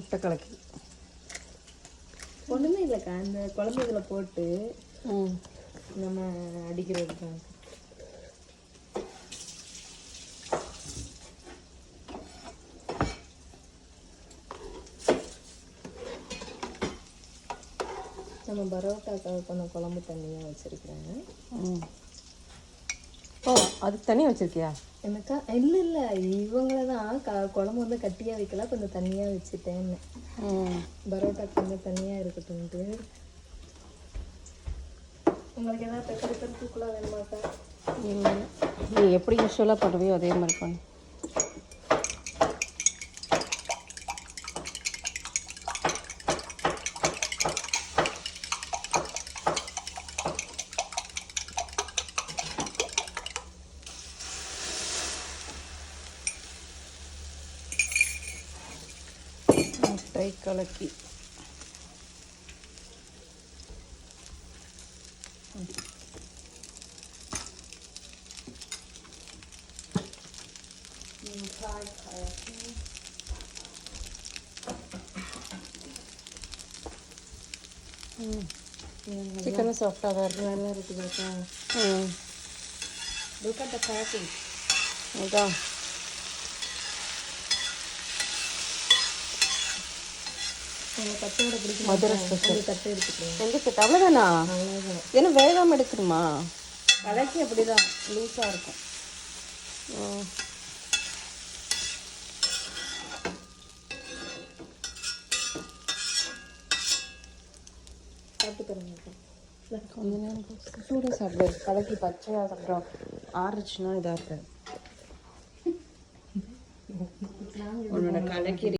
முட்டை கலக்கி ஒன்றுமே இல்லைக்கா, அந்த குழம்பு இதில் போட்டு நம்ம அடிக்கிறதுக்கு. நம்ம பரோட்டாக்காக கொஞ்சம் குழம்பு தண்ணியாக வச்சுருக்கிறேன். ஓ, அதுக்கு தனியாக வச்சுருக்கியா? எனக்கா இல்லை இல்லை, இவங்கள தான் குழம்பு வந்து கட்டியாக வைக்கல, கொஞ்சம் தண்ணியாக வச்சுட்டேன்னு. பரோட்டா கொஞ்சம் தண்ணியாக இருக்கட்டும்ட்டு. உங்களுக்கு ஏதாவது பெப்பர் தூக்கலாக வேணுமாக்கா? நீ எப்படி யூஸ்வலாக பண்ணுவியோ அதே மாதிரி பண்ணு. முட்டை கலக்கி சிக்கனும் சாஃப்டாக தான் இருக்குது. நல்லா இருக்குதாக்கா? Look at the cracking. அதான் உங்களுக்கு தட்டோட பிடிக்கும். மதுரை ஸ்பெஷல். தட்டை எடுத்துக்கிறேன். எந்த செட் அவ்வளோதானா? அவ்வளோதான். ஏன்னா வேகாமல் எடுக்கணுமா? கலக்கி அப்படி தான் லூஸாக இருக்கும். சாப்பிட்டுக்கிறேன். கொஞ்ச நேரம் சூடாக சாப்பிடு. கலக்கி பச்சையாக சாப்பிட்றோம். ஆறுச்சுன்னா இதாக இருக்காது. உன்னோட கலக்கி